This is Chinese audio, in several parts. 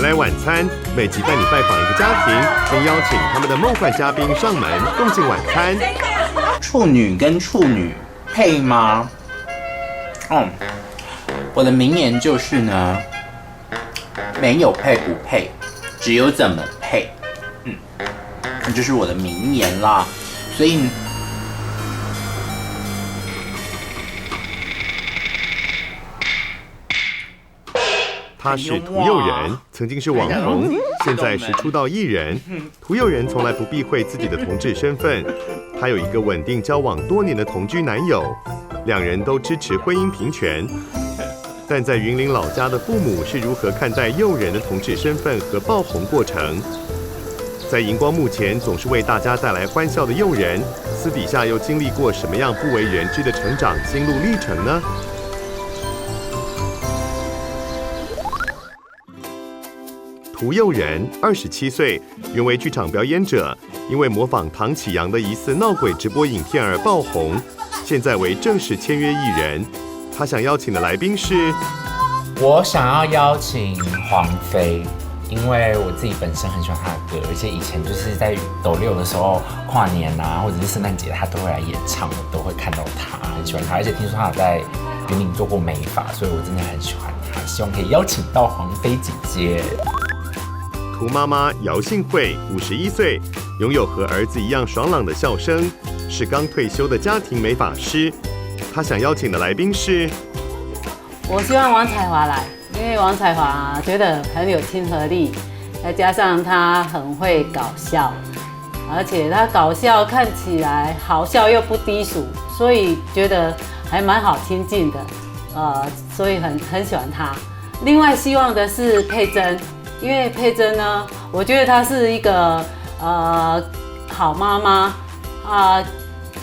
来晚餐，每集带你拜访一个家庭，并邀请他们的梦幻嘉宾上门共进晚餐。处女跟处女配吗？我的名言就是呢，没有配不配，只有怎么配。这就是我的名言啦。所以他是涂佑仁，曾经是网红，现在是出道艺人。涂佑仁从来不避讳自己的同志身份，他有一个稳定交往多年的同居男友，两人都支持婚姻平权。但在云林老家的父母是如何看待佑仁的同志身份和爆红过程？在荧光幕前总是为大家带来欢笑的佑仁，私底下又经历过什么样不为人知的成长心路历程呢？涂佑仁27岁，原为剧场表演者，因为模仿唐启阳的疑似闹鬼直播影片而爆红，现在为正式签约艺人。他想邀请的来宾是，我想要邀请黄飞，因为我自己本身很喜欢他的歌，而且以前就是在斗六的时候，跨年啊，或者是圣诞节，他都会来演唱，我都会看到他，很喜欢他，而且听说他有在云林做过美发，所以我真的很喜欢他，希望可以邀请到黄飞姐姐。涂妈妈姚信惠51岁，拥有和儿子一样爽朗的笑声，是刚退休的家庭美发师。她想邀请的来宾是，我希望王彩华来，因为王彩华觉得很有亲和力，再加上他很会搞笑，而且他搞笑看起来好笑又不低俗，所以觉得还蛮好亲近的，所以很喜欢他。另外希望的是佩珍。因为佩珍呢，我觉得她是一个好妈妈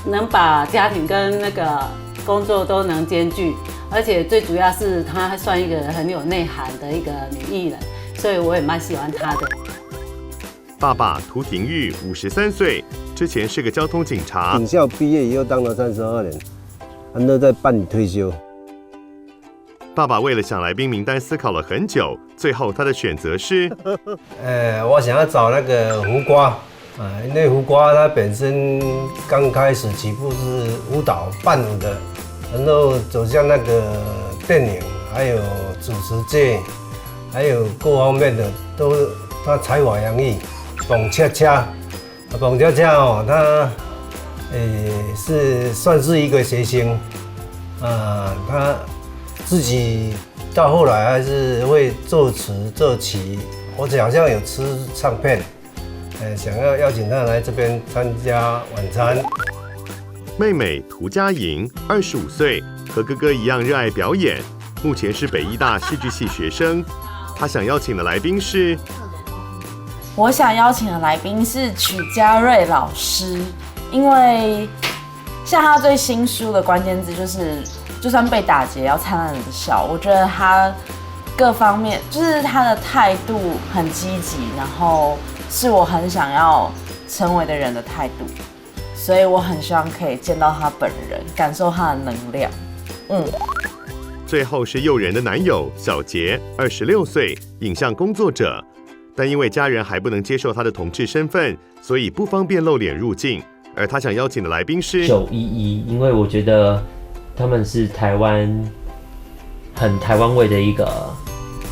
能把家庭跟那个工作都能兼具，而且最主要是她还算一个很有内涵的一个女艺人，所以我也蛮喜欢她的。爸爸涂廷玉53岁，之前是个交通警察，警校毕业以后当了32年，还都在办理退休。爸爸为了想来宾名单思考了很久，最后他的选择是，我想要找那个胡瓜，因为胡瓜他本身刚开始起步是舞蹈伴舞的，然后走向那个电影，还有主持界，还有各方面的都他才华洋溢。彭恰恰哦，他算是一个谐星，他自己到后来还是会作词作曲，而且好像有吃唱片，想要邀请他来这边参加晚餐。妹妹涂佳莹25岁，和哥哥一样热爱表演，目前是北艺大戏剧系学生。她想邀请的来宾是，我想邀请的来宾是曲家瑞老师，因为像他最新书的关键字就是。就算被打劫，要灿烂的笑。我觉得他各方面，就是他的态度很积极，然后是我很想要成为的人的态度，所以我很希望可以见到他本人，感受他的能量。最后是佑仁的男友小杰，26岁，影像工作者，但因为家人还不能接受他的同志身份，所以不方便露脸入境。而他想邀请的来宾是911，因为我觉得。他们是台湾很台湾味的一个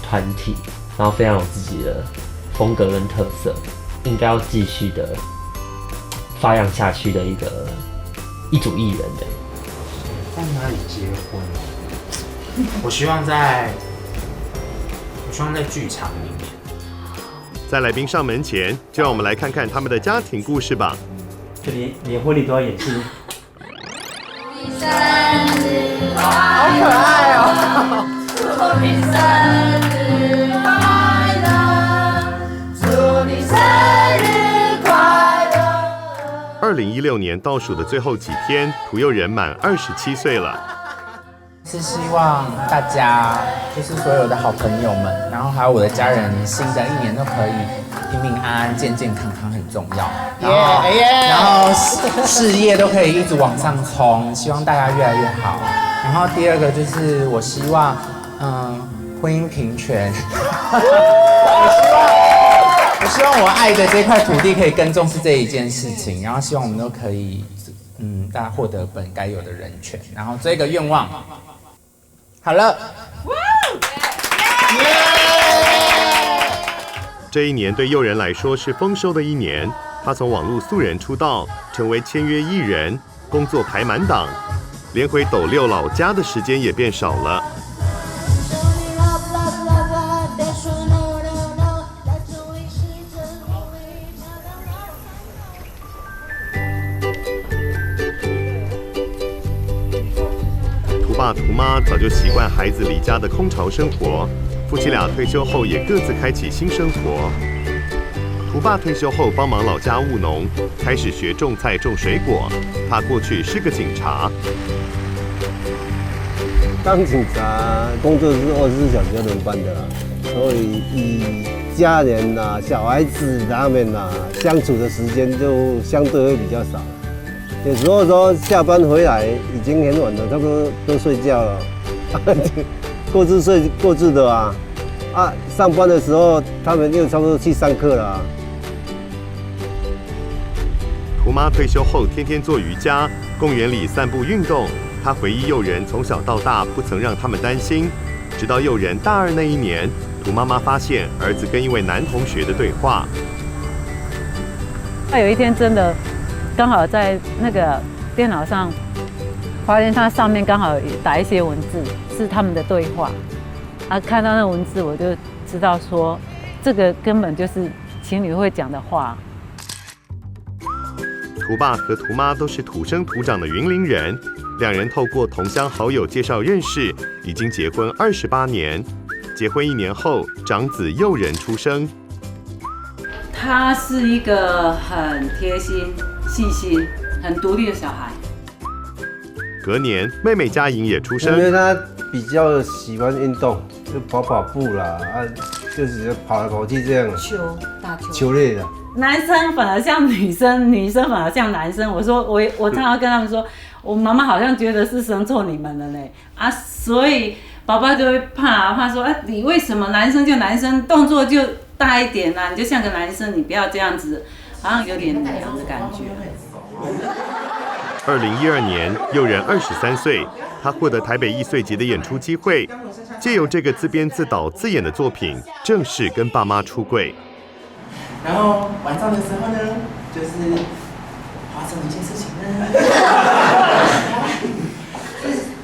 团体，然后非常有自己的风格跟特色，应该要继续的发扬下去的一组艺人的。在哪里结婚？我希望在剧场里面。在来宾上门前，就让我们来看看他们的家庭故事吧。就连婚礼都要演戏。生日快乐，好可爱哦！祝你生日快乐，祝你生日快乐。2016年倒数的最后几天，涂佑仁满27岁了。是希望大家，就是所有的好朋友们，然后还有我的家人，新的一年都可以平平安安、健健康康，很重要。然后事业都可以一直往上冲，希望大家越来越好。然后第二个就是我希望，婚姻平权。我希望我爱的这块土地可以更重视这一件事情，然后希望我们都可以，大家获得本该有的人权，然后这个愿望，好了。这一年对诱人来说是丰收的一年，他从网络素人出道，成为签约艺人，工作排满档，连回斗六老家的时间也变少了。图爸图妈早就习惯孩子离家的空巢生活，夫妻俩退休后也各自开启新生活。图爸退休后帮忙老家务农，开始学种菜种水果。他过去是个警察。当警察工作是24小时要轮班的啦，所以以家人呐、小孩子他们呐相处的时间就相对会比较少。有时候说下班回来已经很晚了，差不多都睡觉了，各自睡各自的啊。上班的时候他们又差不多去上课了啊。图妈退休后天天做瑜伽，公园里散步运动。她回忆诱人从小到大不曾让他们担心，直到诱人大2那一年，图妈妈发现儿子跟一位男同学的对话。他有一天真的刚好在那个电脑上发现他上面刚好打一些文字，是他们的对话。看到那文字我就知道说，这个根本就是情侣会讲的话。图爸和图妈都是土生土长的云林人，两人透过同乡好友介绍认识，已经结婚28年。结婚1年后，长子诱人出生。他是一个很贴心、细心、很独立的小孩。隔年，妹妹佳颖也出生。因为他比较喜欢运动，就跑步啦，就是跑来跑去这样。打球。球类的。男生反而像女生，女生反而像男生。我说我常常跟他们说，我妈妈好像觉得是生错你们了呢。所以爸爸就会怕说，你为什么男生就男生，动作就大一点啊？你就像个男生，你不要这样子，好像有点娘的感觉。2012年，诱人23岁，他获得台北艺穗节的演出机会，借由这个自编自导自演的作品，正式跟爸妈出柜。然后晚上的时候呢，就是发生了一件事情呢。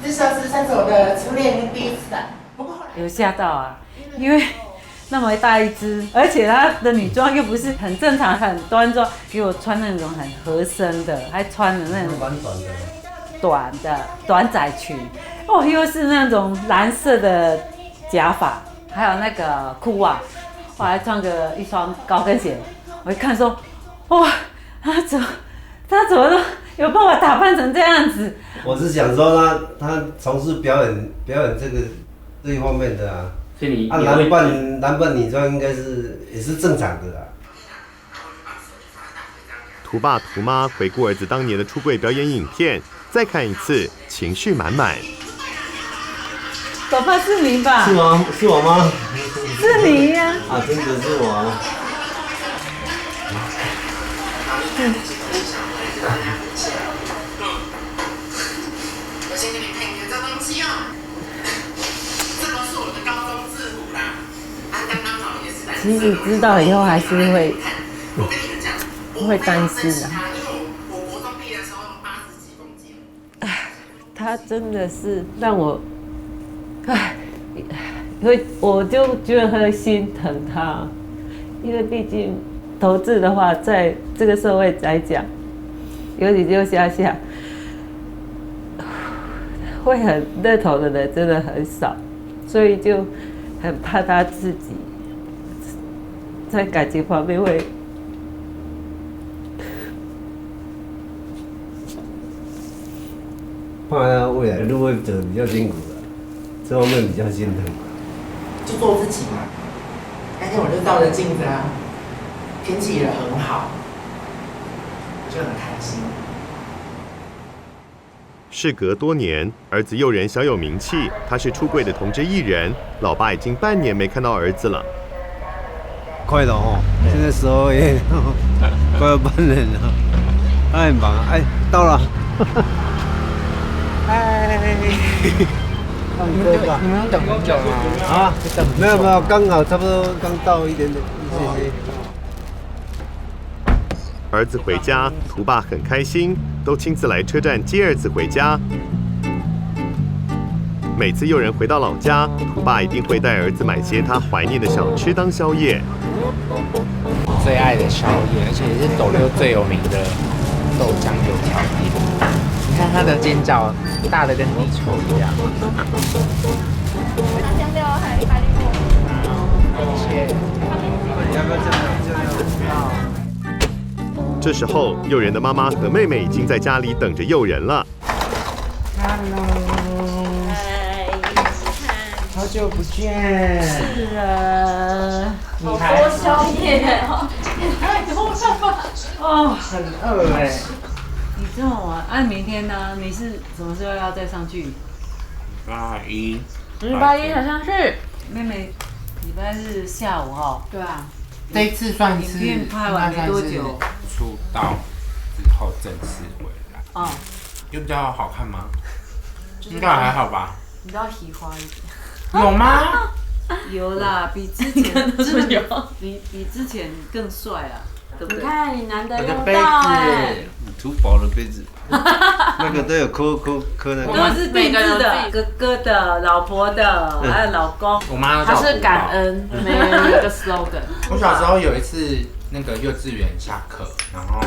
这算是我的初恋第一次的。有吓到啊，因为那么大一只，而且她的女装又不是很正常、很端庄，给我穿那种很合身的，还穿了那种短仔裙，又是那种蓝色的假发，还有那个裤袜。我还穿一双高跟鞋，我一看说，哇，他怎么都有办法打扮成这样子？我是想说他从事表演这一方面的啊，所以你男扮女装应该也是正常的啦。图爸图妈回顾儿子当年的出柜表演影片，再看一次，情绪满满。爸爸是你吧？是吗？是我吗？是你呀、真的是我。我先给你看一看这东西哦，这个是我的高中制服啦，刚好也是蓝色的。其实知道以后还是会我跟你们讲，会担心的。因为我国中毕业的时候80几公斤。他真的是让我，我就觉得很心疼他，因为毕竟同志的话，在这个社会来讲，尤其就乡下，会很认同的人真的很少，所以就很怕他自己在感情方面会。怕他未来路会走得比较辛苦了，这方面比较心疼。就做自己嘛。那天我就照着镜子啊，天气也很好，我就很开心。事隔多年，儿子佑仁小有名气，他是出柜的同志艺人，老爸已经半年没看到儿子了。快了哦，现在12月，快要半年了，他很忙。哎，到了。嗨，你们等很久吗？啊，没有，刚好差不多刚到一点点，谢谢。儿子回家，图爸很开心，都亲自来车站接儿子回家。每次佑仁回到老家，图爸一定会带儿子买些他怀念的小吃当宵夜。最爱的宵夜，而且也是斗六最有名的豆浆油条店。你看它的煎饺大的跟地球一样。这时候，佑仁的妈妈和妹妹已经在家里等着佑仁了。好久不见。是啊，你还多宵夜哦，也太多了吧？哦，很饿哎。你这么晚，按明天呢？你是什么时候要再上去？礼拜一好像是。妹妹，礼拜日下午哈。对啊。这一次算是影片拍完没多久，出道之后正式回来。哦。有比较好看吗？应该还好吧。你知道喜花一点。有吗？有啦，比之前真的有，比之前更帅啊，对不对？你看，你难得我的用杯子到哎。土宝的杯子，那个都有磕那个。都是定制的，哥哥的、老婆的，还有老公。我妈他是感恩，没有一个 slogan。我小时候有一次那个幼稚园下课，然后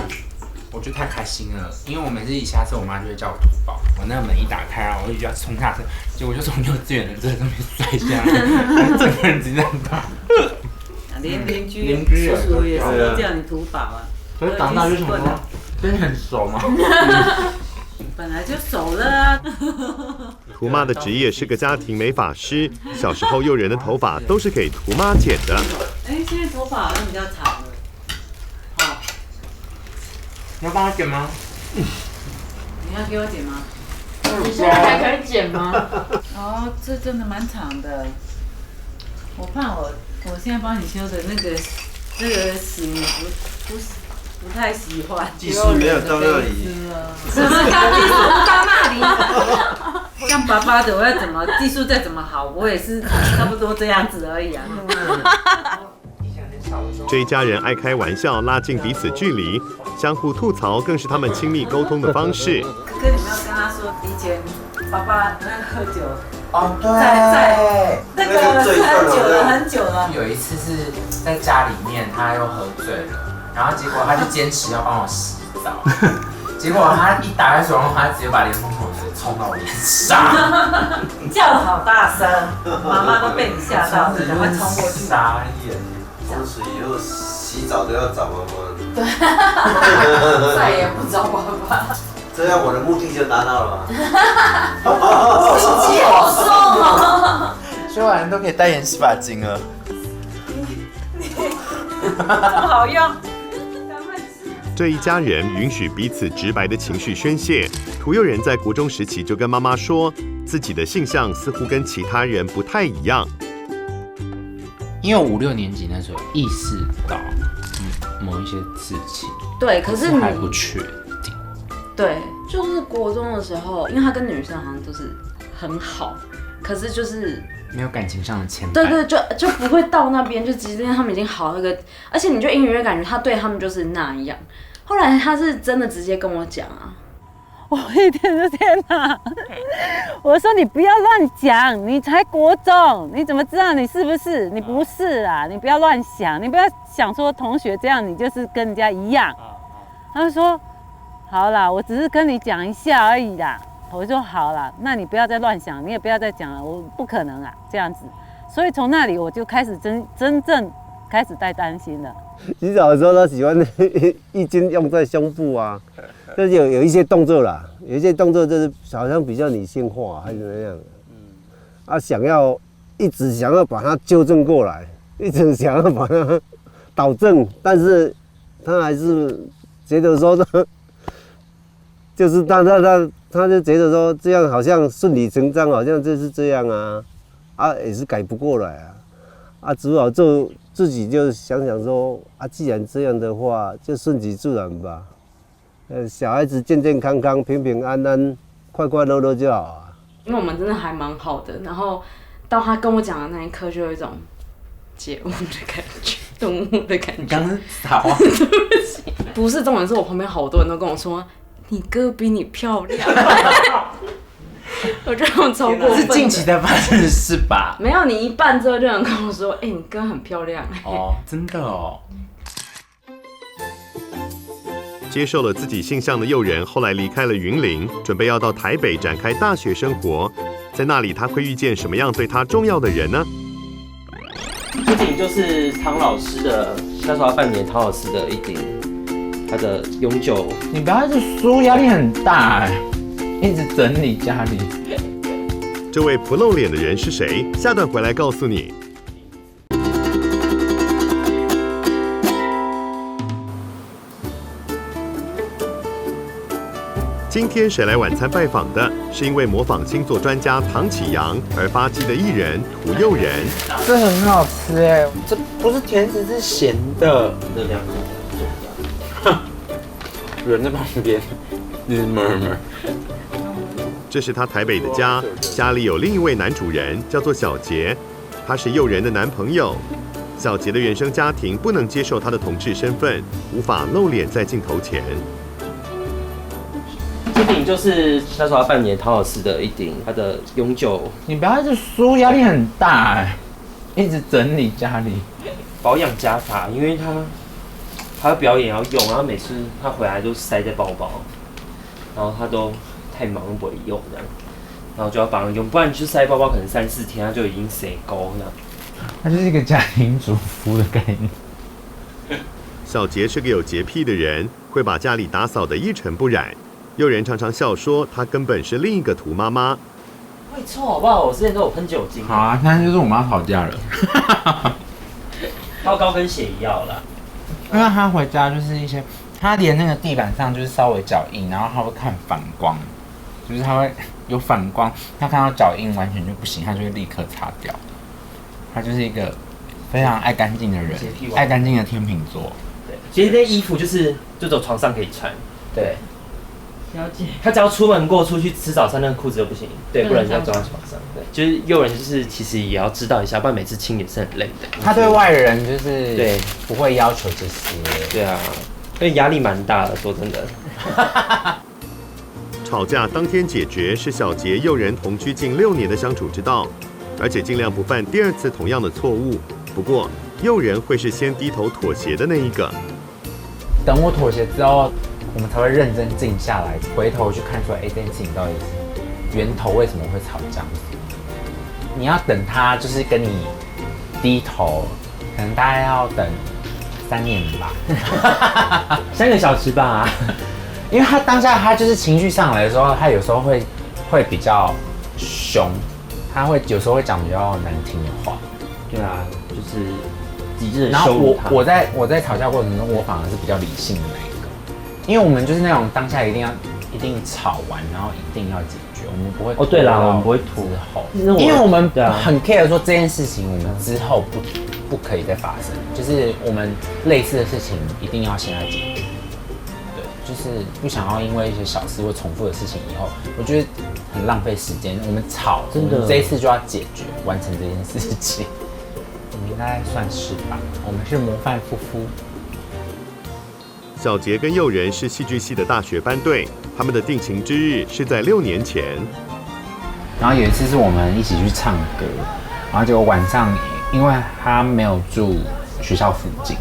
我就太开心了，因为我每次一下车，我妈就会叫我土宝。我那个门一打开啊，我就要冲下车，结果就从幼稚园的这上面摔下来，整个人直接这样倒。连邻居叔叔也是都叫你土宝啊。可是长大就想说，真的很熟吗？本来就熟了啊。图妈的职业是个家庭美发师，小时候佑仁的头发都是给图妈剪的。哎，现在头发好像比较长了。好，你要帮我剪吗？你要给我剪吗？你现在还可以剪吗？哦，这真的蛮长的。我怕我现在帮你修的那个型不太喜欢。技术没有到那里。什么叫技术到那里？像爸爸的，我要怎么技术再怎么好，我也是差不多这样子而已啊。这一家人爱开玩笑，拉近彼此距离，相互吐槽更是他们亲密沟通的方式。哥，你们要跟他说，以前爸爸喝酒。哦，对，在那个是很久了。有一次是在家里面，他又喝醉了，然后结果他就坚持要帮我洗澡，结果他一打开水龙头，他直接把莲蓬头水冲到我脸上，叫得好大声，妈妈都被你吓到，赶快冲过去。傻眼。从此以后洗澡都要找妈妈。对，再也不找爸爸。这样我的目的就达到了。心机好重哦。修完人都可以代言洗发精了。不好用。这一家人允许彼此直白的情绪宣泄。涂佑仁在国中时期就跟妈妈说，自己的性向似乎跟其他人不太一样。因为我5、6年级那时候意识到，某一些事情，对，可是你还不确定。对，就是国中的时候，因为他跟女生好像都是很好，可是就是没有感情上的牵绊。对对，就不会到那边，就即便他们已经好那个，而且你就隐约感觉他对他们就是那样。后来他是真的直接跟我讲啊，我一天的天哪！我说你不要乱讲，你才国中，你怎么知道你是不是？你不是啦，你不要乱想，你不要想说同学这样，你就是跟人家一样。他就说。好啦，我只是跟你讲一下而已啦。我说好啦，那你不要再乱想，你也不要再讲了，我不可能啊，这样子。所以从那里我就开始真正开始在担心了。洗澡的时候，他喜欢一巾用在胸部啊，就是有一些动作啦，有一些动作就是好像比较女性化还是怎样。一直想要把它纠正过来，一直想要把它导正，但是他还是觉得说就是他他就觉得说这样好像顺理成章，好像就是这样啊，也是改不过来啊，只好就自己就想想说既然这样的话，就顺其自然吧。小孩子健健康康、平平安安、快快乐乐就好啊。因为我们真的还蛮好的，然后到他跟我讲的那一刻，就有一种解悟的感觉，顿悟的感觉。你刚刚傻话，对不起，不是重点是我旁边好多人都跟我说，你哥比你漂亮。我觉得我超过分的。是近期才发生的事吧？没有，你一半之后就有人跟我说，你哥很漂亮。哦，真的哦。接受了自己性向的诱人，后来离开了云林，准备要到台北展开大学生活。在那里，他会遇见什么样对他重要的人呢？这顶就是唐老师的，那时候半年唐老师的一顶，他的永久。你不要一直说，压力很大哎，一直整理家里。这位不露脸的人是谁？下段回来告诉你。今天谁来晚餐拜访的是因为模仿星座专家唐启阳而发迹的艺人涂佑仁。这很好吃哎，这不是甜食，是咸的。热量很重要。人在旁边，你是 murmur。这是他台北的家，家里有另一位男主人，叫做小杰，他是佑仁的男朋友。小杰的原生家庭不能接受他的同志身份，无法露脸在镜头前。这顶就是那时候半年唐老师的一顶，他的永久。你不要一直说，压力很大哎，一直整理家里。保养假发，因为他表演要用，然后每次他回来都塞在包包，然后他都太忙不会用这样，然后就要帮他用，不然你就塞包包可能3-4天他就已经塞够这样。他就是一个家庭主妇的概念。小杰是个有洁癖的人，会把家里打扫得一尘不染。佑仁常常笑说，她根本是另一个涂妈妈。会臭好不好？我之前都有喷酒精。好啊，现在就是我妈吵架了。他高跟鞋也要啦。因为他回家就是一些，他连那个地板上就是稍微脚印，然后他会看反光，就是他会有反光，他看到脚印完全就不行，他就会立刻擦掉。他就是一个非常爱干净的人，爱干净的天秤座。对，其实那衣服就走床上可以穿。对。了解。他只要出门出去吃早餐，那个裤子就不行，对，不然就要装在床上。对，就是诱人，就是其实也要知道一下，不然每次清也是很累的。他对外人就是对不会要求这些。对啊，因为压力蛮大的，说真的。吵架当天解决是小杰诱人同居近6年的相处之道，而且尽量不犯第二次同样的错误。不过，诱人会是先低头妥协的那一个。等我妥协之后，我们才会认真静下来，回头去看出来，这件事情到底是源头为什么会吵架。你要等他就是跟你低头，可能大概要等3年吧，3个小时吧。因为他当下他就是情绪上来的时候，他有时候会比较凶，他会有时候会讲比较难听的话。对啊，就是极致的然后羞辱他。我在吵架过程中，我反而是比较理性的那一个，因为我们就是那种当下一定吵完，然后一定要解决，我们不会对啦，我们不会拖后，因为我们很 care 说这件事情我们之后不可以再发生，就是我们类似的事情一定要先来解决。对，就是不想要因为一些小事或重复的事情以后，我觉得很浪费时间。我们吵，真的这一次就要解决完成这件事情。我们应该算是吧，我们是模范夫妇。小杰跟诱人是戏剧系的大学班队，他们的定情之日是在6年前。然后有一次是我们一起去唱歌，然后结果晚上，因为他没有住学校附近，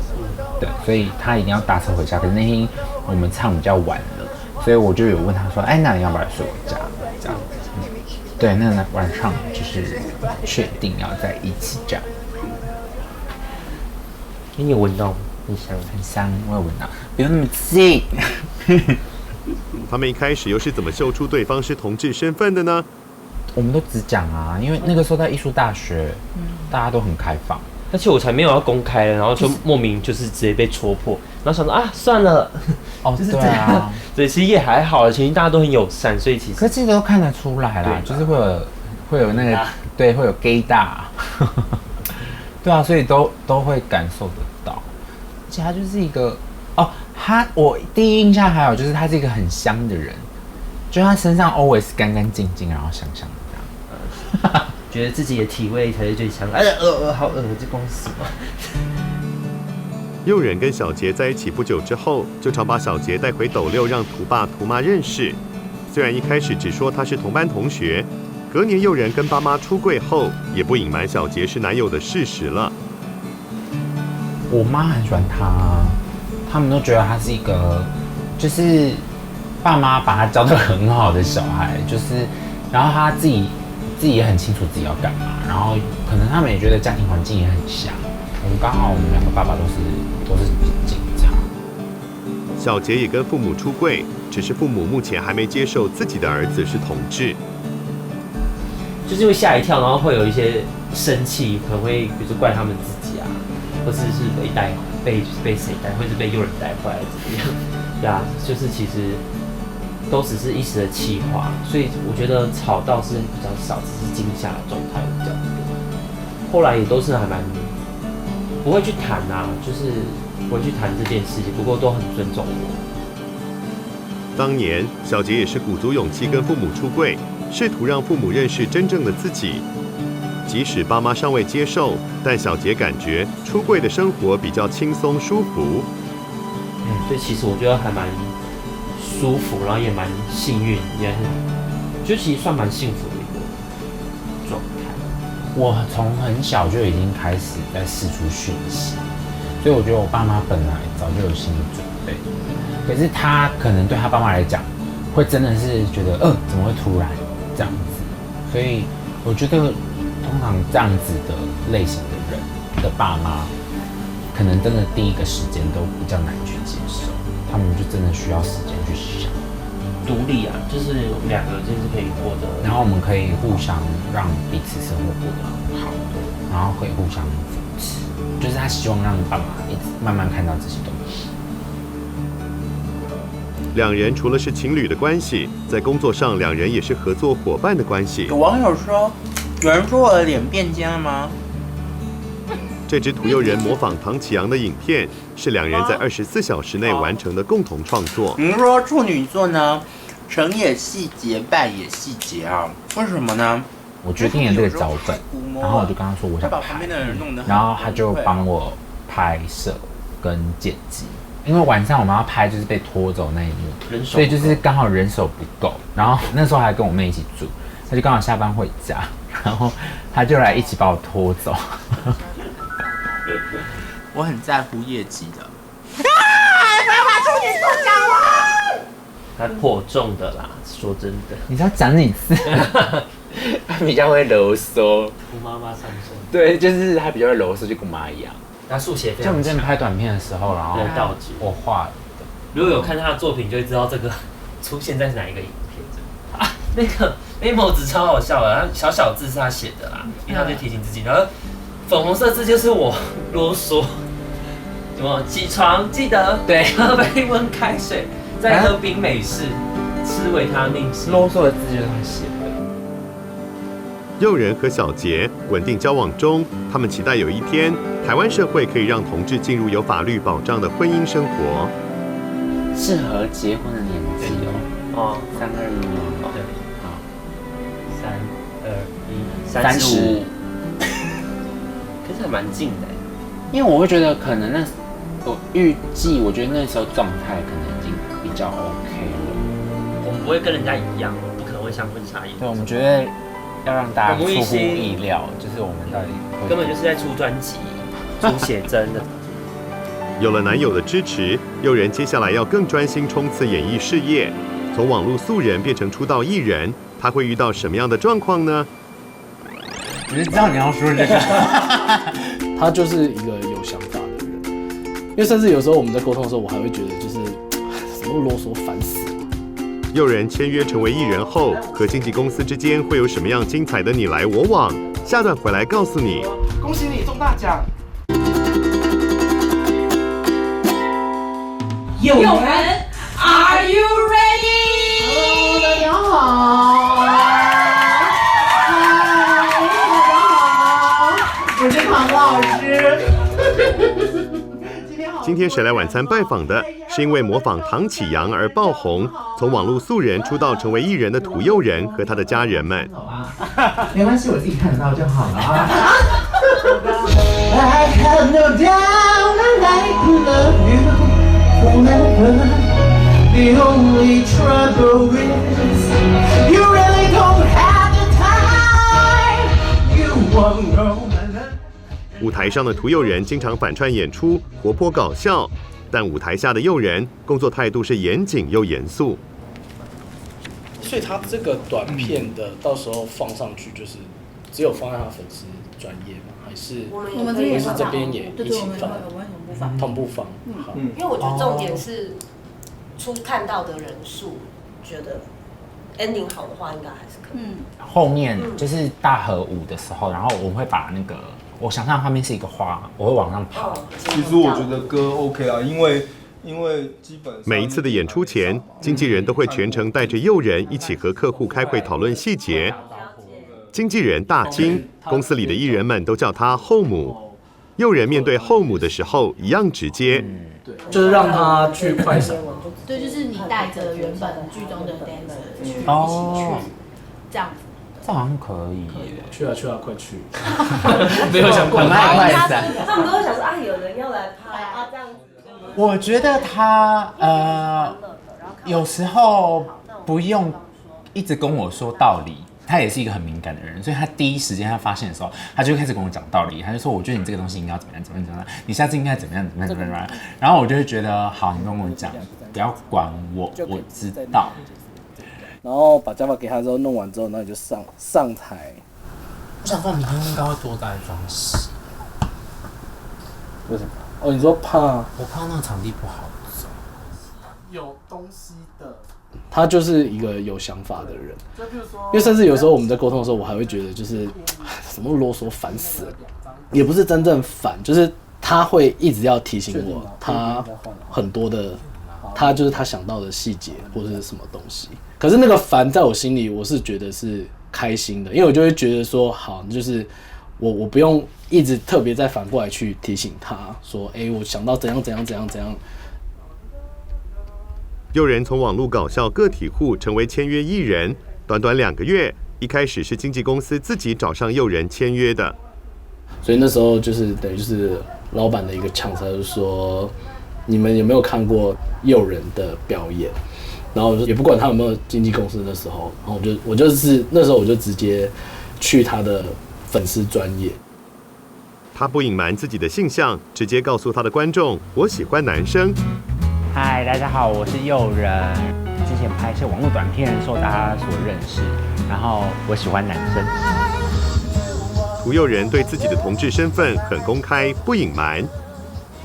对，所以他一定要搭车回家。可是那天我们唱比较晚了，所以我就有问他说：“哎，那你要不要来睡我家？”这样子，对，那晚上就是确定要在一起这样。你有闻到吗？很香，我有闻到，不用那么近。他们一开始又是怎么秀出对方是同志身份的呢？我们都只讲啊，因为那个时候在艺术大学，大家都很开放。而且我才没有要公开了，然后就莫名就是直接被戳破，然后想说啊，算了，哦，就是对这样啊。对，其实也还好，其实大家都很友善，所以其实可是这个都看得出来啦，就是会有那个对，会有 gay 大，对啊，所以都会感受得到。而且他就是一个我第一印象还有就是他是一个很香的人，就他身上 always 干干净净，然后香香的这样。觉得自己的体味才是最强。好恶，这公司嘛。诱人跟小杰在一起不久之后，就常把小杰带回斗六，让图爸图妈认识。虽然一开始只说他是同班同学，隔年诱人跟爸妈出柜后，也不隐瞒小杰是男友的事实了。我妈很喜欢他，他们都觉得他是一个，就是爸妈把他教得很好的小孩，就是然后他自己也很清楚自己要干嘛，然后可能他们也觉得家庭环境也很像。我们刚好我们两个爸爸都是警察。小杰也跟父母出柜，只是父母目前还没接受自己的儿子是同志。就是会吓一跳，然后会有一些生气，可能会比如说怪他们自己啊，或是被谁带，或是被诱人带回来怎么样？对啊，就是其实都只是一时的气话，所以我觉得吵到是比较少，只是惊吓的状态比较多。后来也都是还蛮不会去谈啊，就是不会去谈这件事情，不过都很尊重我。当年小杰也是鼓足勇气跟父母出柜，试图让父母认识真正的自己。即使爸妈尚未接受，但小杰感觉出柜的生活比较轻松舒服。所以其实我觉得还蛮舒服，然后也蛮幸运，也很就其实算蛮幸福的一个状态。我从很小就已经开始在释出讯息，所以我觉得我爸妈本来早就有心理准备。可是他可能对他爸妈来讲，会真的是觉得怎么会突然这样子？所以我觉得通常这样子的类型的人的爸妈，可能真的第一个时间都比较难去接受，他们就真的需要时间去想。独立啊，就是我们两个就是可以过得，然后我们可以互相让彼此生活过得很好，然后可以互相扶持，就是他希望让爸妈一直慢慢看到这些东西。两人除了是情侣的关系，在工作上两人也是合作伙伴的关系。有网友说，有人说我的脸变尖了吗？这支屠呦人模仿唐启阳的影片，是两人在24小时内完成的共同创作。您说处女座呢，成也细节，败也细节啊？为什么呢？我决定了这个脚本，然后我就跟他说我想拍，然后他就帮我拍摄跟剪辑。因为晚上我们要拍就是被拖走那一幕，所以就是刚好人手不够。然后那时候还跟我妹一起住，他就刚好下班回家，然后他就来一起把我拖走。我很在乎业绩的。还颇重的啦，说真的。你知道讲几次？他比较会啰嗦。我妈妈上身。对，就是他比较会啰嗦，就跟我妈一样。他速写非常强。就我们之前拍短片的时候，然后道具我画的。如果有看他的作品，就会知道这个出现在哪一个影片。啊，那个 memo 纸超好笑的，他小小字是他写的啦，因为他在提醒自己。然后粉红色字就是我啰嗦，什么起床记得对喝杯温开水，再喝冰美式，吃维他命 C。啰嗦的字就是他写的。诱人和小杰稳定交往中，他们期待有一天，台湾社会可以让同志进入有法律保障的婚姻生活。适合结婚的年纪哦。321吗？对，好，321，35。可是还蛮近的，因为我会觉得可能我预计，我觉得那时候状态可能已经比较 OK 了。我们不会跟人家一样，不可能会像婚纱一样。对，我们觉得要让大家出乎意料，就是我们到底根本就是在出专辑、出写真的。有了男友的支持，诱人接下来要更专心冲刺演艺事业。从网络素人变成出道艺人，他会遇到什么样的状况呢？我就知道你要说这个。他就是一个有想法的人，因为甚至有时候我们在沟通的时候，我还会觉得就是什么啰嗦，烦死了。诱人签约成为艺人后，和经纪公司之间会有什么样精彩的你来我往？下段回来告诉你。恭喜你中大奖！诱人 Are you ready？ Hello， 大家好。我是唐老师。今天谁来晚餐拜访的是因为模仿唐启阳而爆红，从网络素人出道成为艺人的屠呦人和他的家人们。没关系，我自己看得到就好了啊。I have no doubt that I could love you forever. The only trouble is you really don't have the time. You won't know my love. 舞台上的屠呦人经常反串演出，活泼搞笑，但舞台下的呦人工作态度是严谨又严肃。所以他这个短片的到时候放上去，就是只有放在他粉丝专页吗？还是我们这边也是这边也一起放？我们同步放。同步放。好。因为我觉得重点是初看到的人数，觉得 ending 好的话，应该还是可以。后面就是大合舞的时候，然后我会把那个我想象画面是一个花，我会往上爬。其实我觉得歌 OK 啊，因为基本上每一次的演出前，经纪人都会全程带着呦人一起和客户开会讨论细节。经纪人大金，公司里的艺人们都叫他后母。呦人面对后母的时候一样直接，就是让他去快闪。对，就是你带着原本剧中的 dancer 去一起哦去，这样子。这好像可以耶。去啊，快去！没有想过很爱快闪。他们都会想说啊，有人要来拍啊，这样子。我觉得他有时候不用一直跟我说道理，他也是一个很敏感的人，所以他第一时间他发现的时候，他就开始跟我讲道理，他就说我觉得你这个东西应该要怎么样，你下次应该怎么样。然后我就会觉得好，你跟我讲，不要管我，我知道。然后把假发给他之后，弄完之后，然后你就上台。我想说明天应该会多带装饰。为什么？哦，你说怕？我怕那个场地不好走。有东西的。他就是一个有想法的人，因为甚至有时候我们在沟通的时候，我还会觉得就是什么啰嗦，烦死了。也不是真正烦，就是他会一直要提醒我，他很多的，他就是他想到的细节或者是什么东西。可是那个烦在我心里，我是觉得是开心的，因为我就会觉得说，好，就是我不用一直特别再反过来去提醒他说，我想到怎样。呦人从网络搞笑个体户成为签约艺人，短短2个月，一开始是经纪公司自己找上呦人签约的。所以那时候就是等于就是老板的一个呛声，就是说你们有没有看过呦人的表演？然后也不管他有没有经纪公司的时候，然后我就是那时候我就直接去他的粉丝专页。他不隐瞒自己的性向，直接告诉他的观众：我喜欢男生。嗨，大家好，我是呦人。之前拍一些网络短片受大家所认识，然后我喜欢男生。屠呦人对自己的同志身份很公开，不隐瞒。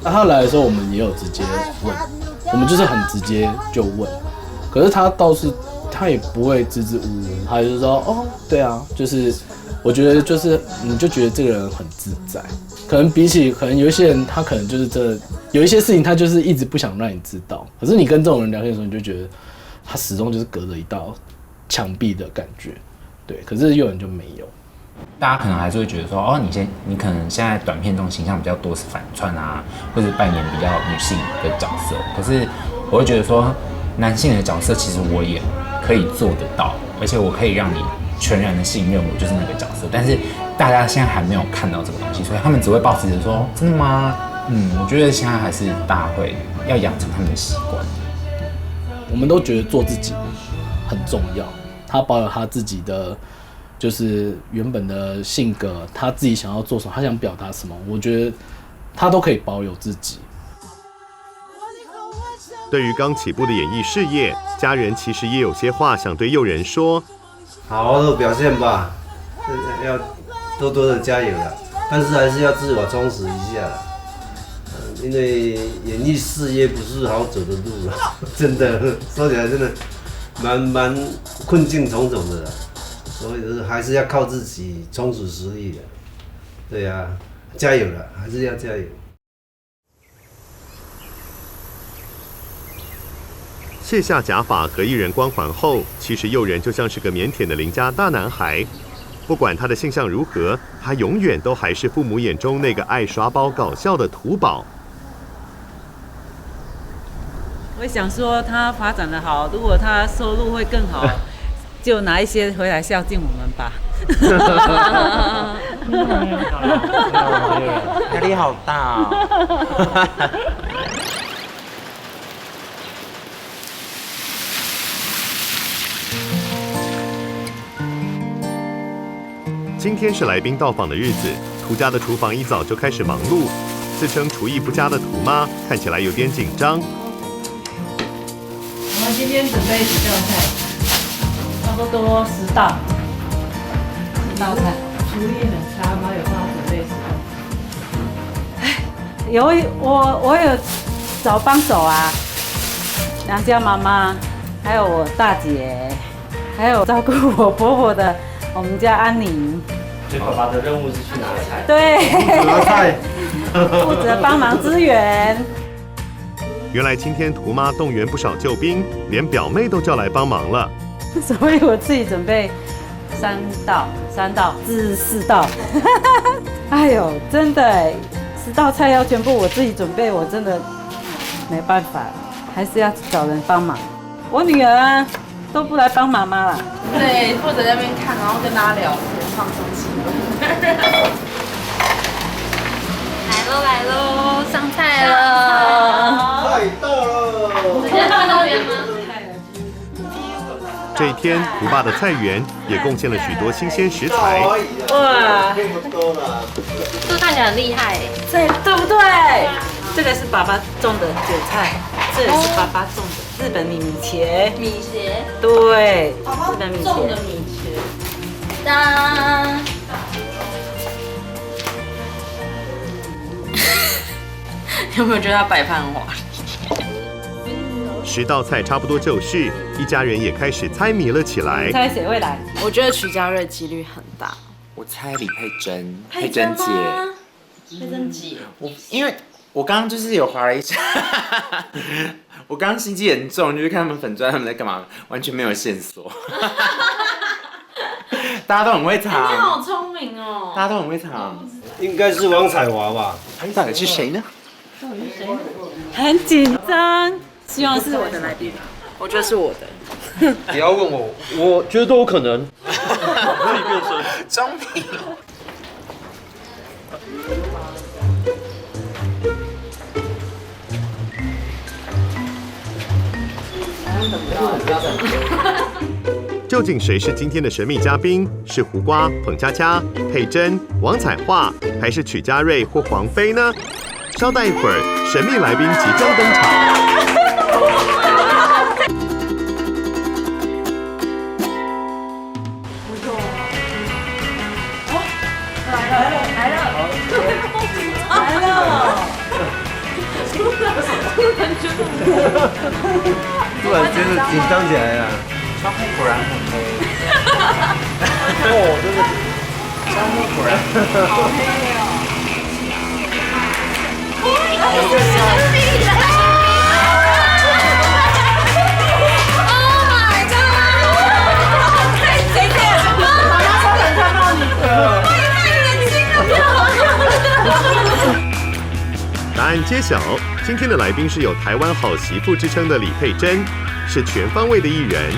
那他来的时候，我们也有直接问，我们就是很直接就问。可是他倒是他也不会支支吾吾，他就说哦，对啊，就是我觉得就是你就觉得这个人很自在。可能比起可能有一些人，他可能就是这有一些事情，他就是一直不想让你知道。可是你跟这种人聊天的时候，你就觉得他始终就是隔着一道墙壁的感觉，对。可是有人就没有。大家可能还是会觉得说，哦，你可能现在短片中形象比较多是反串啊，或者扮演比较女性的角色。可是我会觉得说，男性的角色其实我也可以做得到，而且我可以让你全然的信任我就是那个角色。但是大家现在还没有看到这个东西，所以他们只会抱持着说，真的吗？我觉得现在还是大家会要养成他们的习惯。我们都觉得做自己很重要，他保有他自己的就是原本的性格，他自己想要做什么，他想表达什么，我觉得他都可以保有自己。对于刚起步的演艺事业，家人其实也有些话想对呦人说：好好的表现吧，要多多的加油啦，但是还是要自我充实一下啦。因为演艺事业不是好走的路啦，真的说起来真的蛮困境重重的啦，所以还是要靠自己充实实力的。对啊，加油啦，还是要加油。卸下假发和艺人光环后，其实佑仁就像是个腼腆的邻家大男孩。不管他的性向如何，他永远都还是父母眼中那个爱耍宝搞笑的土宝。我想说他发展的好，如果他收入会更好，就拿一些回来孝敬我们吧。压力好大哦。今天是来宾到访的日子，涂家的厨房一早就开始忙碌。自称厨艺不佳的涂妈看起来有点紧张。我们今天准备几道菜，差不多10道，10道菜。厨艺很差吗？有帮我准备10道？我有找帮手啊，娘家妈妈，还有我大姐，还有照顾我婆婆的我们家安宁。所以爸爸的任务是去拿菜。对，拿菜，负责帮忙支援。原来今天涂妈动员不少救兵，连表妹都叫来帮忙了。所以我自己准备3道至4道。哎呦，真的10道菜要全部我自己准备，我真的没办法，还是要找人帮忙。我女儿啊都不来帮妈妈了。对，负责在那边看，然后跟大家聊天，放松气氛。来喽，上菜了。菜到了。直接放那边吗？这一天，涂爸的菜园也贡献了许多新鲜食材。哇，这看起来很厉害哎。对不对？这个是爸爸种的韭菜，这也是爸爸种的日本米茄。米茄。对，日本米茄。种的米茄。当。有没有觉得他摆盘很华丽？10道菜差不多就绪，一家人也开始猜谜了起来。猜谁会来？我觉得曲家瑞几率很大。我猜李佩珍，佩珍姐。佩珍姐，因为我刚刚就是有划了一下，我刚刚心机很重，就是看他们粉专他们在干嘛，完全没有线索。大家都很会藏。你好聪明哦！大家都很会藏。应该是王彩华吧？到底是谁呢？很紧张，希望是我的来宾。我觉得是我的。不要问我，我觉得都有可能。自己变身，装逼。究竟谁是今天的神秘嘉宾？是胡瓜、彭佳佳、佩珍、王彩桦，还是曲家瑞或黄飞呢？稍待一会儿，神秘来宾即将登场。突然间的紧张起来了。窗户果然很黑。哦，真的。窗户果然好黑哦。答案揭晓，今天的来宾是有台湾好媳妇之称的李佩珍，是全方位的艺人，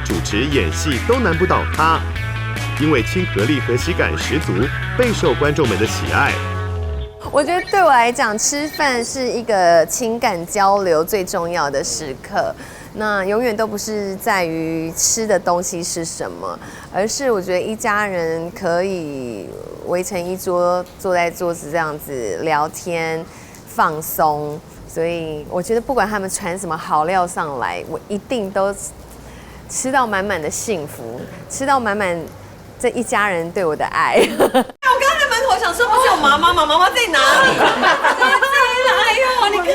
主持、演戏都难不倒她，因为亲和力和喜感十足，备受观众们的喜爱。我觉得对我来讲，吃饭是一个情感交流最重要的时刻。那永远都不是在于吃的东西是什么，而是我觉得一家人可以围成一桌，坐在桌子这样子聊天、放松。所以我觉得不管他们传什么好料上来，我一定都吃到满满的幸福，吃到满满这一家人对我的爱。我刚刚在门口想说，不是有妈妈吗？妈妈在哪里？哎呦，你看，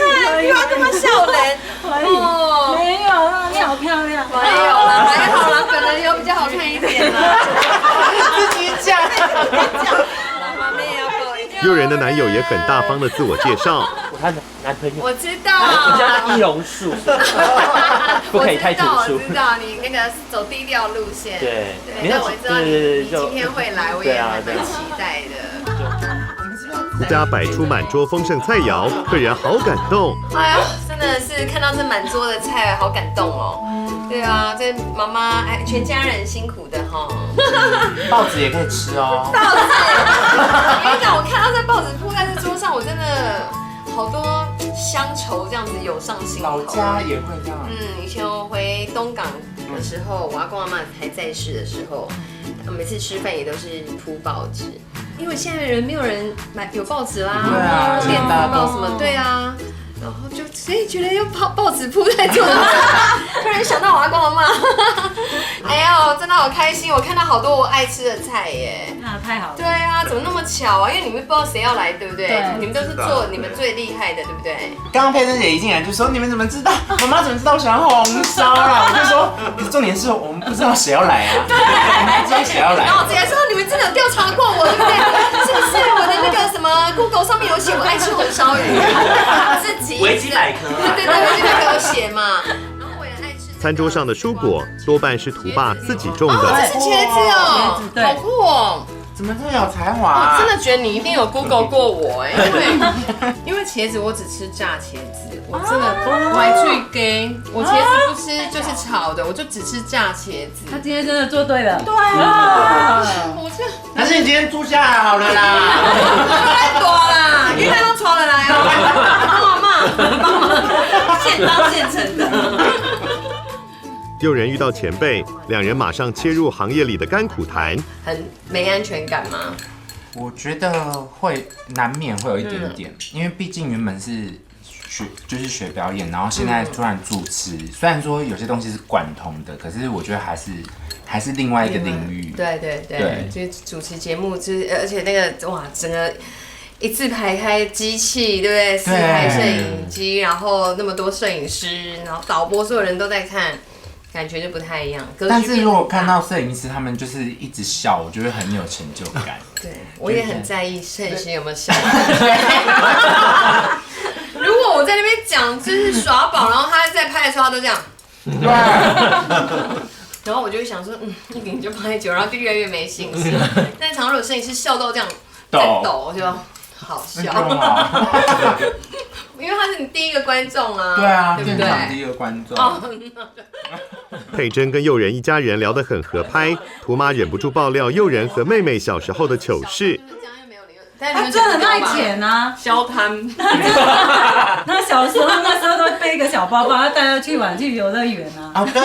又要这么笑人。哦，没有啦，你好漂亮。没有啦，还好啦，本人有比较好看一点啦。自己讲，妈妈也要抱一下。诱人的男友也很大方的自我介绍。他的男朋友。我知道。我叫他易容术。不可以太突出我知道你那个走低调路线。对对，但我知道你今天会来，我也还蛮期待的。涂家摆出满桌丰盛菜肴，客人好感动。哎呀，真的是看到这满桌的菜，好感动哦。对啊，这妈妈全家人辛苦的哈。报纸也可以吃哦。报纸，我跟你讲，我看到这报纸铺在这桌上，我真的好多乡愁这样子涌上心头。老家也会这样。以前我回东港的时候，我阿公阿嬷还在世的时候，每次吃饭也都是铺报纸，因为现在人没有人有报纸啦，对啊，电子报什么，对啊。然后就觉得又报纸铺在桌上，突然想到我阿公阿嬷，哎呦，真的好开心！我看到好多我爱吃的菜耶，那太好了。对啊，怎么那么巧啊？因为你们不知道谁要来，对不对？你们都是做你们最厉害的，对不对？刚刚佩珍姐一进来就说：“你们怎么知道？妈妈怎么知道我喜欢红烧啦？”我就说：“重点是我们不知道谁要来啊，我们不知道谁要来。”然后直接说：“你们真的有调查过我，对不对？是不是我的那个什么 Google 上面有写我爱吃红烧鱼，自己维基百科，对，维基百科有写嘛。然后我也爱吃。餐桌上的蔬果多半是图爸自己种的。这是茄子哦，好酷哦。怎么这么有才华？我真的觉得你一定有 Google 过我哎，因为茄子我只吃炸茄子，我真的我还去给我茄子不吃就是炒的，我就只吃炸茄子。他今天真的做对了。对啊，我这还是你今天住下来好了啦，太多啦，因为他都传了来哦，帮忙现当现成的。诱人遇到前辈，两人马上切入行业里的甘苦谈。很没安全感吗？我觉得会难免会有一点点，因为毕竟原本是学表演，然后现在突然主持，虽然说有些东西是贯通的，可是我觉得还是另外一个领域。对，就是主持节目，就是而且那个哇，整个一字排开机器，对不对？4台摄影机，然后那么多摄影师，然后导播，所有人都在看。感觉就不太一样，但是如果看到摄影师他们就是一直笑，我就会很有成就感。对，我也很在意摄影师有没有笑。如果我在那边讲就是耍宝，然后他在拍的时候他都这样，对，然后我就会想说，一点就拍久，然后就越来越没信心。但常如果摄影师笑到这样在抖，我就好笑。因为他是你第一个观众啊，对啊，对不对？第一个观众。佩珍跟诱人一家人聊得很合拍，图妈忍不住爆料诱人和妹妹小时候的糗事。他真的很爱钱啊，消摊。他小时候那时候都背一个小包包，他带他去玩去游乐园啊。哦，对。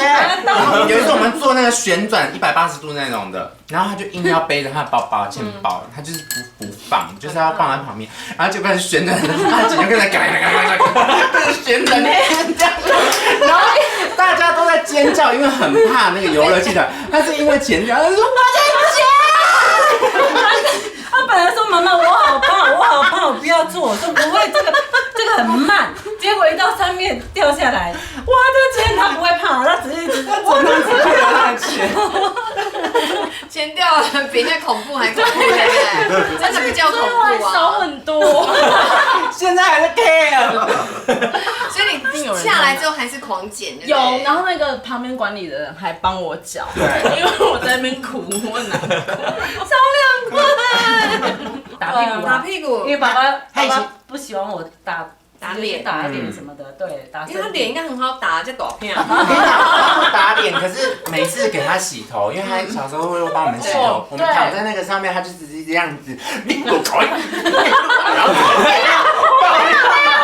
有一次我们做那个旋转180度那种的，然后他就硬要背着他的包包钱包，他就是不放，就是要放在旁边，然后就开始旋转，他姐就跟着开始旋转，然后大家都在尖叫，因为很怕那个游乐器材，他是因为钱叫，他说他本来说妈妈我好怕，我不要做，我说不会，这个很慢，结果一到上面掉下来，哇，这钱他不会怕，他只是一直在做那个钱，钱掉了比那恐怖还恐怖，对不对？真的比较恐怖啊，少很多，现在还在 care， 所以你下来之后还是狂捡，有，然后那个旁边管理的人还帮我缴，因为我在那边哭，我很难过，超两块。打屁股，因为爸爸不喜欢我打脸、打脸什么的，对，打。因为他脸应该很好打，就短片。打脸，可是每次给他洗头，因为他小时候会帮我们洗头，我们躺在那个上面，他就只是这样子，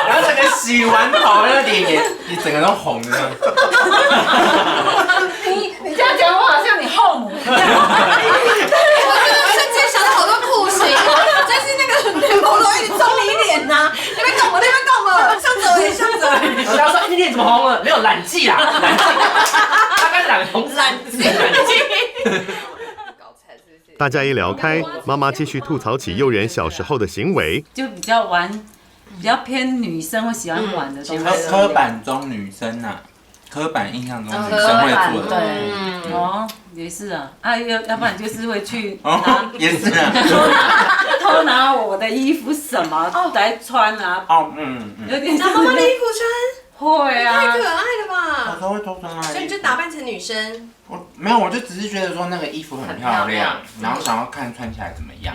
然后整个洗完头，那个脸也整个都红的。你这样讲，我好像你后母一样。我瞬间想到好多酷刑，但是那个脸红都一直冲你脸呐，那边干嘛？向左。我要说你脸怎么红了？没有染剂啦，染剂，大概染红染剂。大家一聊开，妈妈继续吐槽起诱人小时候的行为，就比较偏女生会喜欢玩的东西。刻板中女生啊，刻板印象中女生会做的。对，哦，也是啊，要不然就是会去也是啊，偷拿我的衣服什么来穿啊。哦，有点拿妈妈的衣服穿。会啊，太可爱了有吧时？候会偷穿他的衣服。所以你就打扮成女生。我没有，我就只是觉得说那个衣服很漂亮，嗯然后想要看穿起来怎么样。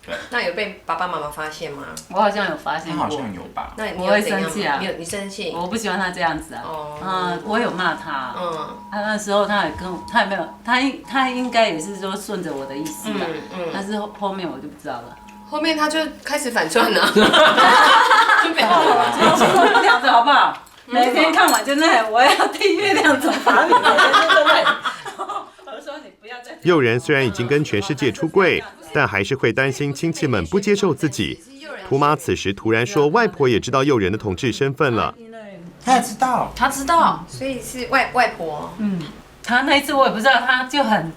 对。那有被爸爸妈妈发现吗？我好像有发现过。他好像有吧？那你我会有怎样生气啊吗？你生气？我不喜欢他这样子啊。我有骂他。他那时候他也没有，他应该也是说顺着我的意思吧。但是后面我就不知道了。后面他就开始反串了。就没有了。这样子好不好？每天看完就那我要替月亮惩罚你，对不对？我说你不要再。诱人虽然已经跟全世界出柜，但还是会担心亲戚们不接受自己。图妈此时突然说，外婆也知道诱人的同志身份了。他也知道，他知道，所以是外婆。他那一次我也不知道，他就很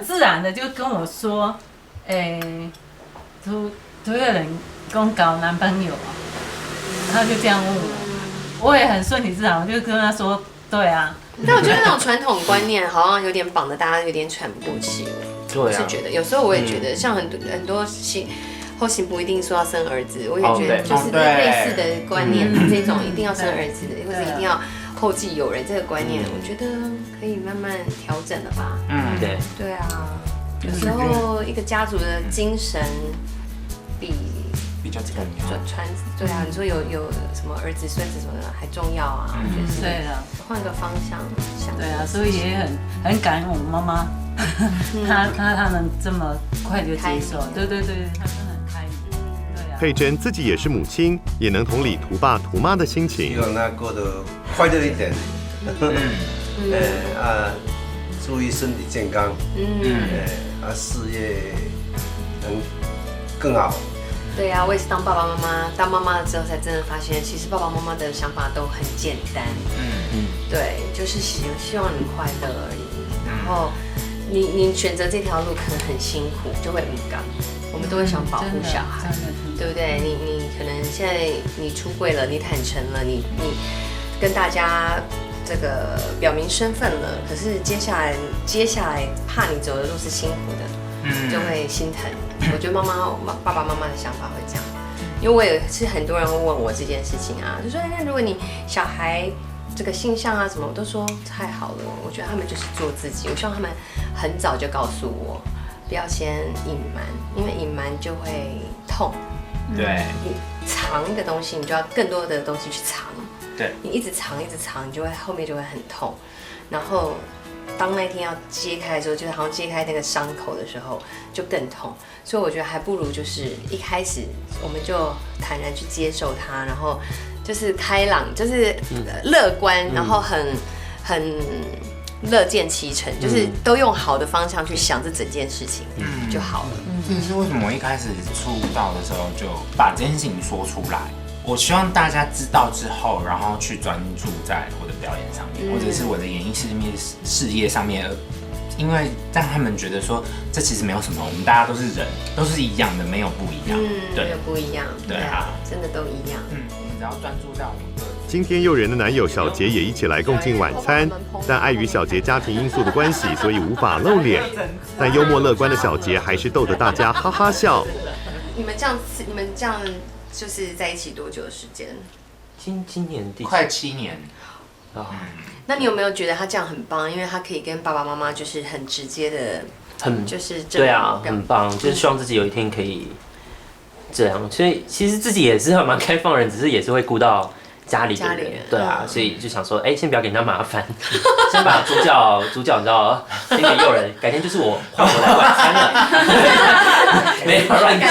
自然的就跟我说，图有人跟搞男朋友啊，他就这样问我也很顺理自然，我就跟他说，对啊。但我觉得那种传统观念好像有点绑得大家有点喘不过气。对啊，是觉得有时候我也觉得，像很多后行不一定说要生儿子，我也觉得就是类似的观念，这种一定要生儿子的，或者一定要后继有人这个观念，我觉得可以慢慢调整了吧。对啊，有时候一个家族的精神比较重要。对啊，你说有什么儿子孙子什么的还重要啊？我觉得是。对了，换个方向想。对啊，所以也很感恩我妈妈，他们这么快就接受。对，他真的很开明。对啊。佩珍自己也是母亲，也能同理图爸图妈的心情。希望他过得快乐一点。注意身体健康。事业能更好。对啊，我也是当爸爸妈妈、当妈妈了之后，才真的发现，其实爸爸妈妈的想法都很简单。对，就是希望你快乐而已。然后你选择这条路可能很辛苦，就会很赶。我们都会想保护小孩，对不对？你可能现在你出柜了，你坦诚了，你跟大家这个表明身份了，可是接下来怕你走的路是辛苦的，就会心疼。我觉得爸爸妈妈的想法会这样，因为我也是很多人会问我这件事情啊，就说那如果你小孩这个性向啊什么，我都说太好了，我觉得他们就是做自己，我希望他们很早就告诉我，不要先隐瞒，因为隐瞒就会痛。对，你藏一个东西，你就要更多的东西去藏。对，你一直藏，你就会后面就会很痛，然后当那一天要揭开的时候，就是好像揭开那个伤口的时候，就更痛。所以我觉得还不如就是一开始我们就坦然去接受它，然后就是开朗，就是乐观，然后很乐见其成，就是都用好的方向去想这整件事情就好了。这是为什么我一开始出道的时候就把这件事情说出来。我希望大家知道之后，然后去专注在我的表演上面，或者是我的演艺事业上面，因为让他们觉得说，这其实没有什么，我们大家都是人，都是一样的，没有不一样。对，没有不一样。对啊，真的都一样。我们只要专注在我们的。今天诱人的男友小杰也一起来共进晚餐，但碍于小杰家庭因素的关系，所以无法露脸。但幽默乐观的小杰还是逗得大家哈哈笑。你们这样就是在一起多久的时间？今年快7年。那你有没有觉得他这样很棒？因为他可以跟爸爸妈妈就是很直接的，就是对啊，很棒，就是希望自己有一天可以这样。所以其实自己也是蛮开放人，只是也是会顾到家里的人，对啊，所以就想说，先不要给人家麻烦，先把主角你知道，先给诱人，改天就是换我来晚餐了，没有乱讲，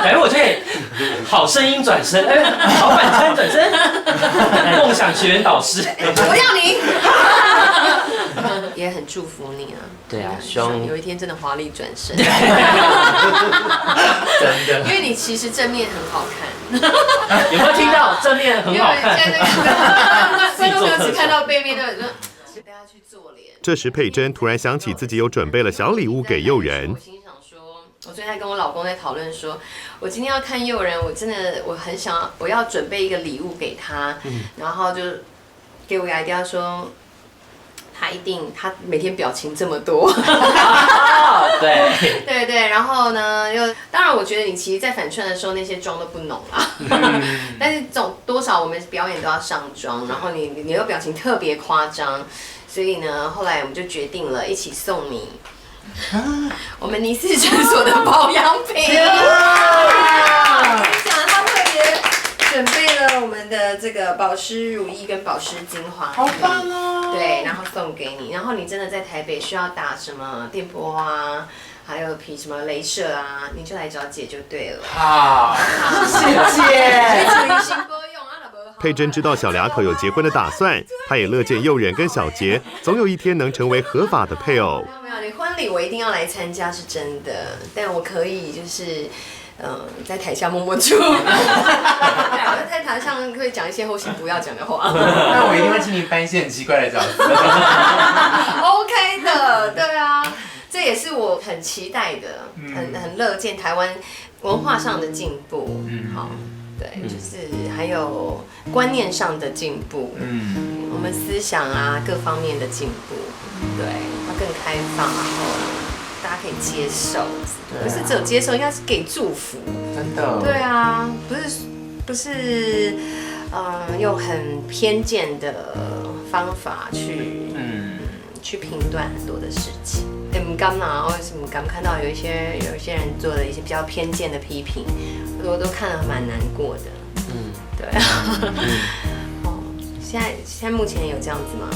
改天我就可以好声音转身，好晚餐转身，梦想学员导师，我要你，也很祝福你啊，对啊，希望有一天真的华丽转身，真的，因为你其实正面很好看。有没有听到正面很好看？观众朋友只看到背面，都有说大家去做脸。这时佩珍突然想起自己有准备了小礼物给诱人。我心想说，我昨天还跟我老公在讨论说，我今天要看诱人，我很想我要准备一个礼物给他，然后就给我个 idea 说，他每天表情这么多，对对对，然后呢，当然我觉得你其实，在反串的时候那些妆都不浓啦，但是多少我们表演都要上妆，然后你又表情特别夸张，所以呢，后来我们就决定了一起送你我们尼斯诊所的保养品。我跟你讲，他特别准备了我们的这个保湿乳液跟保湿精华，好棒哦！对，然后送给你，然后你真的在台北需要打什么电波啊，还有什么雷射啊，你就来找姐就对了。好，谢谢。佩珍知道小俩口有结婚的打算，她也乐见佑仁跟小杰总有一天能成为合法的配偶。没有，你婚礼我一定要来参加是真的，但我可以就是在台下默默住。我在台上会讲一些后行不要讲的话。那我一定会请你扮一些很奇怪的角色。OK 的，对啊，这也是我很期待的，很乐见台湾文化上的进步。好。对，就是还有观念上的进步，我们思想啊各方面的进步，对，要更开放，然后大家可以接受，不是只有接受，应该是给祝福，真的，对啊，不是用很偏见的方法去评断很多的事情。唔敢啊，或者是唔敢看到有一些人做的一些比较偏见的批评，我都看了蛮难过的。对啊。现在目前有这样子吗？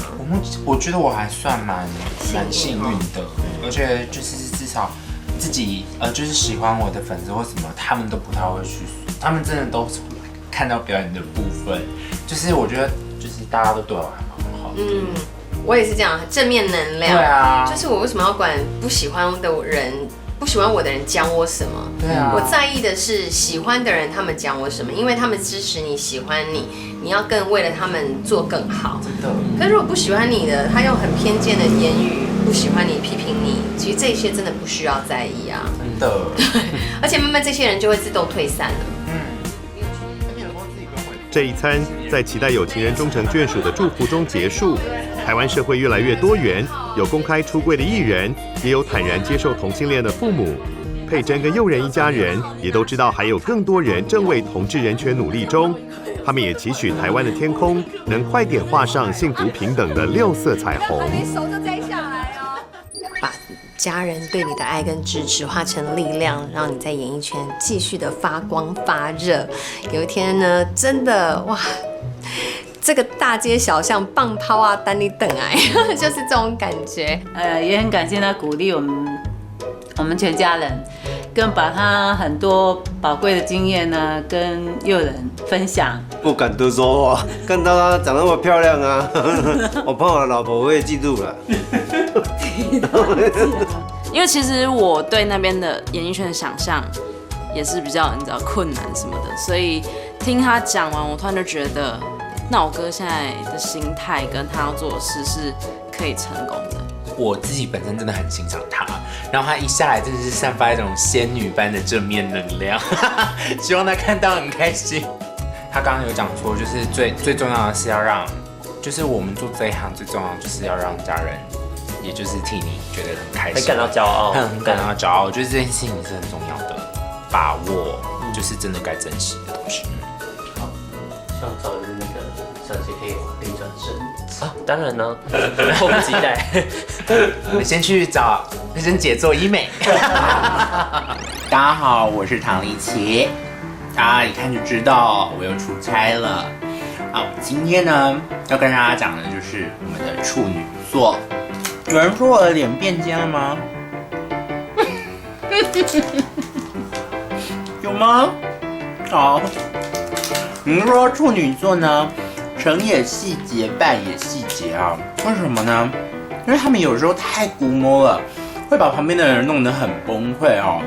我觉得我还算蛮幸运的，而且就是至少自己就是喜欢我的粉丝或什么，他们都不太会去，他们真的都看到表演的部分，就是我觉得就是大家都对我还蛮好的。我也是这样，正面能量。对啊，就是我为什么要管不喜欢我的人讲我什么？对啊，我在意的是喜欢的人他们讲我什么，因为他们支持你喜欢你，你要更为了他们做更好。真的。可是如果不喜欢你的，他用很偏见的言语不喜欢你、批评你，其实这些真的不需要在意啊。真的。而且慢慢这些人就会自动退散了。这一餐在期待有情人终成眷属的祝福中结束。台湾社会越来越多元，有公开出柜的艺人，也有坦然接受同性恋的父母。佩珍跟佑仁一家人也都知道，还有更多人正为同志人权努力中。他们也期许台湾的天空能快点画上幸福平等的6色彩虹。手就摘下来哦。把家人对你的爱跟支持化成力量，让你在演艺圈继续的发光发热。有一天呢，真的哇！这个大街小巷棒抛啊，等你等来，就是这种感觉。也很感谢他鼓励我们全家人，更把他很多宝贵的经验呢跟佑仁分享。不敢多说话，看到她长那么漂亮啊，我怕我老婆会嫉妒了。因为其实我对那边的演艺圈的想象也是比较你知道困难什么的，所以听他讲完，我突然就觉得。那我哥现在的心态跟他要做的事是可以成功的。我自己本身真的很欣赏他，然后他一下来真的是散发一种仙女般的正面能量，希望他看到很开心。他刚刚有讲说，就是最重要的是要让，就是我们做这一行最重要的就是要让家人，也就是替你觉得很开心，很感到骄傲，很感到骄傲，就是这件事情是很重要的，把握就是真的该珍惜的东西。希望早日那个小姐可以华丽转身啊！当然呢，迫不及待。我们先去找佩珍姐做医美。大家好，我是唐立奇。大家一看就知道我又出差了啊！今天呢要跟大家讲的就是我们的处女座。有人说我的脸变尖了吗？有吗？好。你们说处女座呢，成也细节，败也细节啊？为什么呢？因为他们有时候太估摸了，会把旁边的人弄得很崩溃哦。